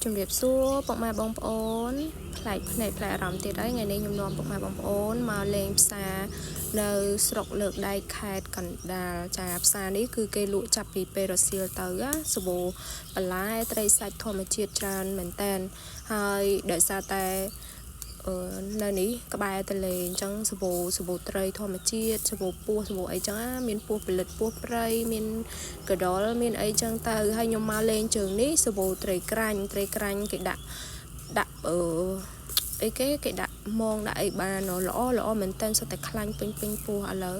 ជំរាបសួរពុកម៉ែបងប្អូនផ្លែកភ្នែកផ្លែអារម្មណ៍ទៀតហើយថ្ងៃនេះខ្ញុំនាំពុកម៉ែបងប្អូនមកលេងផ្សារនៅស្រុកលើកដៃខេត្តកណ្ដាលចាផ្សារនេះគឺគេលក់ចាប់ពីពេលរសៀលទៅសាប៊ូបន្លែត្រីសាច់ធម្មជាតិច្រើនមែនតែនហើយដោយសារតែនៅនេះក្បែរទន្លេអញ្ចឹងសាប៊ូត្រីធម្មជាតិសាប៊ូពស់សាប៊ូអីចឹងមានពស់ផលិតពស់ព្រៃមានកដុលមានអីចឹងទៅហើយខ្ញុំមកលេងជើងនេះសាប៊ូត្រីក្រាញ់គេដាក់អីគេដាក់មងដាក់អីបានល្អមែនតើសុទ្ធតែខ្លាញ់ពេញពោះឥឡូវ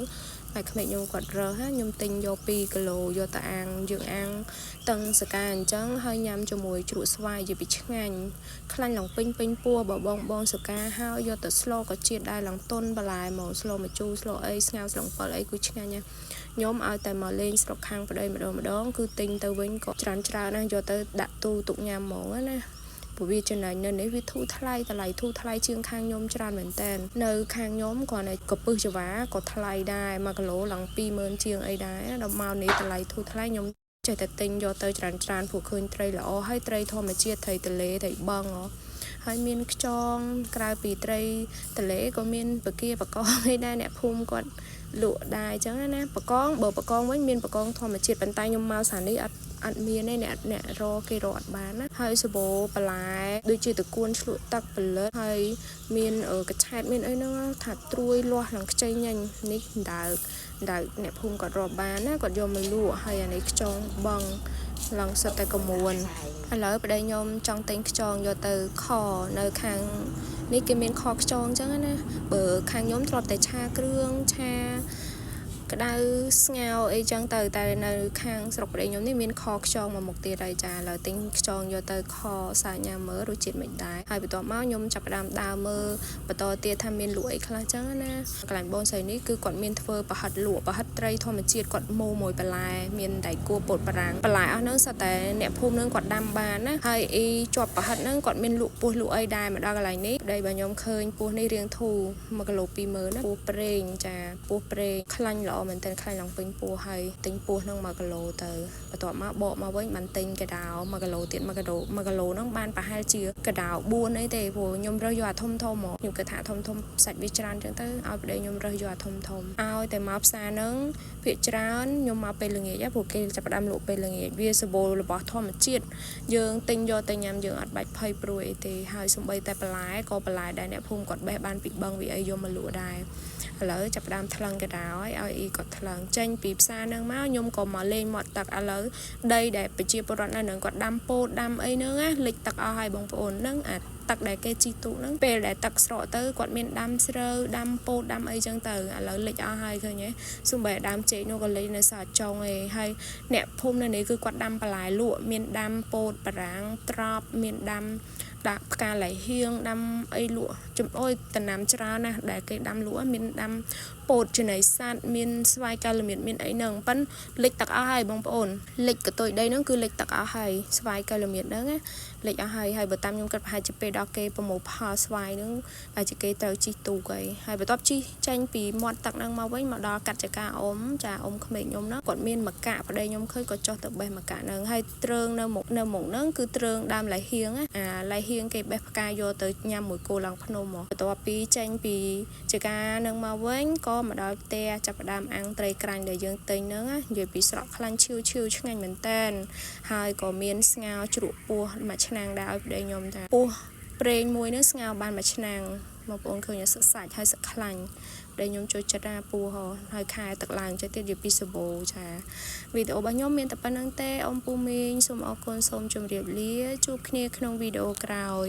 តែក្មេងខ្ញុំគាត់រើសខ្ញុំទិញយក2គីឡូយកទៅអាំងយើងអាំងតឹងសកាអញ្ចឹងហើយញ៉ាំជាមួយជ្រក់ស្វាយនិយាយពីឆ្ងាញ់ខ្លាញ់ឡើងពេញពោះបើបងសកាហើយយកទៅស្លក៏ជាតិដែរឡើងតុនបន្លែមកស្លម្ជូរស្លអីស្ងោរស្លឹងពិលអីគឺឆ្ងាញ់ណាស់ខ្ញុំឲ្យតែមកលេងស្រុកខាងប្តីម្ដងគឺទិញទៅវិញក៏ច្រើនណាស់យកទៅដាក់ទូទុកញ៉ាំហ្មងណាព្រោះវាចំណេញនៅនេះវាធូរថ្លៃតម្លៃធូរថ្លៃជាងខាងខ្ញុំច្រើនមែនតើនៅខាងខ្ញុំគាត់នៅកពឹសចង្វាក៏ថ្លៃដែរ1គីឡូឡើង20000ជាងអីដែរដល់មកនេះតម្លៃធូរថ្លៃខ្ញុំចេះតែទិញយកទៅច្រើនព្រោះឃើញត្រីល្អហើយត្រីធម្មជាតិត្រីទន្លេត្រីបឹងហើយមានខ្យងក្រៅពីត្រីទន្លេក៏មានបកងអីដែរអ្នកភូមិគាត់លក់ដែរអញ្ចឹងណាបកងវិញមានបកងធម្មជាតិប៉ុន្តែខ្ញុំមកសានេះអត់មានទេអ្នករកគេរកអត់បានណាហើយសាប៊ូបន្លែដូចជាតកួនឆ្លក់ទឹកផលិតហើយមានកញ្ឆែតមានអីហ្នឹងថាត្រួយលាស់ឡើងខ្ចីញញនេះដើកអ្នកភូមិគាត់រកបានណាគាត់យកមកលក់ហើយអានេះខ្យងបឹងឡើងសិតតែកមួនឥឡូវប្តីខ្ញុំចង់ទិញខ្យងយកទៅខនៅខាងនេះគេមានខខ្យងអញ្ចឹងណាបើខាងខ្ញុំធ្លាប់តែឆាគ្រឿងឆាក្តៅស្ងោអីចឹងទៅតែនៅខាងស្រុកប្តីខ្ញុំនេះមានខខ្យងមកមុខទៀតហើយចាឥឡូវទិញខ្យងយកទៅខសាញ៉ាំមើលរសជាតិមិនដែរហើយបន្ទាប់មកខ្ញុំចាប់ផ្ដើមដើរមើលបន្តទៀតថាមានលក់អីខ្លះចឹងណាកន្លែងបងស្រីនេះគឺគាត់មានធ្វើប្រហិតលក់ប្រហិតត្រីធម្មជាតិគាត់ម៉ូមួយបន្លែមានដៃគោពោតបារាំងបន្លែអស់ហ្នឹងសុទ្ធតែអ្នកភូមិហ្នឹងគាត់ដាំបានណាហើយអីជាប់ប្រហិតហ្នឹងគាត់មានលក់ពោះលក់អីដែរមកដល់កន្លែងនេះប្តីបើខ្ញុំឃើញពោះនេះរៀងធូរ1គីឡូ20000ណាពោះប្រេងចាពោះប្រេងខ្លាញ់ល្អមែនតើខ្លាញ់ឡើងពេញពោះហើយទិញពោះហ្នឹង1គីឡូទៅបន្ទាប់មកបកមកវិញបានទិញកដៅ1គីឡូទៀត1គីឡូហ្នឹងបានប្រហែលជាកដៅ4អីទេព្រោះខ្ញុំរើសយកអាធំហ្មងខ្ញុំគិតថាធំសាច់វាច្រើនចឹងទៅឲ្យប្តីខ្ញុំរើសយកអាធំឲ្យតែមកផ្សារហ្នឹងភាគច្រើនខ្ញុំមកពេលល្ងាចព្រោះគេចាប់ផ្ដើមលក់ពេលល្ងាចវាសាប៊ូរបស់ធម្មជាតិយើងទិញយកទៅញ៉ាំយើងអត់បាច់ភ័យព្រួយអីទេហើយសូម្បីតែបន្លែក៏បន្លែដែរអ្នកភូមិគាត់បេះបានពីបឹងវាអីយកមកលក់ដែរឥឡូវចាប់ផ្ដើមថ្លឹងកដៅឲ្យអ៊ីគាត់ថ្លឹងចេញពីផ្សារហ្នឹងមកខ្ញុំក៏មកលេងមាត់ទឹកឥឡូវដីដែលប្រជាពលរដ្ឋនៅនឹងគាត់ដាំពោតដាំអីហ្នឹងណាលិចទឹកអស់ហើយបងប្អូនហ្នឹងអាទឹកដែលគេជីទូកហ្នឹងពេលដែលទឹកស្រកទៅគាត់មានដាំស្រូវដាំពោតដាំអីចឹងទៅឥឡូវលិចអស់ហើយឃើញទេសូម្បីដាំចេកនោះក៏លិចនៅសល់ចុងឯងហើយអ្នកភូមិនៅនេះគឺគាត់ដាំបន្លែលក់មានដាំពោតបារាំងត្រប់មានដាំដាក់ផ្កាឡៃហៀងដាំអីលក់ចំអុយតំណាំច្រើនណាស់ដែលគេដាំលក់មានដាំពោតចំណីសត្វមានស្វាយកាលមៀតមានអីហ្នឹងប៉ិនលិចទឹកអស់ហើយបងប្អូនលិចកតុយដីហ្នឹងគឺលិចទឹកអស់ហើយស្វាយកាលមៀតហ្នឹងណាលិចអស់ហើយបើតាមខ្ញុំគិតប្រហែលជាពេលដល់គេប្រមូលផលស្វាយហ្នឹងតែជាគេត្រូវជីទូកហើយបន្ទាប់ជីចេញពីមាត់ទឹកហ្នឹងមកវិញមកដល់កាត់ចកាអ៊ំចាអ៊ំក្មេងខ្ញុំហ្នឹងគាត់មានមកកាក់ប្តីខ្ញុំឃើញគាត់ចុះទៅបេះមកកាក់ហ្នឹងហើយទ្រើងនៅមុខហ្នឹងគឺទ្រើងដើមឡៃហៀងអាឡៃហៀងគេបេះផ្កាយកទៅញ៉ាំមួយគោឡើងភ្នំមកបន្ទាប់ពីចេញពីចកាហ្នឹងមកវិញក៏មកដល់ផ្ទះចាប់ផ្ដើមអាំងត្រីក្រាញ់ដែលយើងទិញហ្នឹងនិយាយពីស្រក់ខ្លាញ់ឈឺឆ្ងាញ់មែនតែនហើយក៏មានស្ងោរជ្រក់ពោះមួយឆ្នាំងដែរឲ្យប្តីខ្ញុំថាពោះប្រេងមួយហ្នឹងស្ងោរបានមួយឆ្នាំងបងប្អូនឃើញសឹកសាច់ហើយសឹកខ្លាញ់ដែលខ្ញុំចូលចិត្តណាពោះហើយខែទឹកឡើងចេះទៀតនិយាយពីសាប៊ូចាវីដេអូរបស់ខ្ញុំមានតែប៉ុណ្្នឹងទេអ៊ំពូមីងសូមអរគុណសូមជម្រាបលាជួបគ្នាក្នុងវីដេអូក្រោយ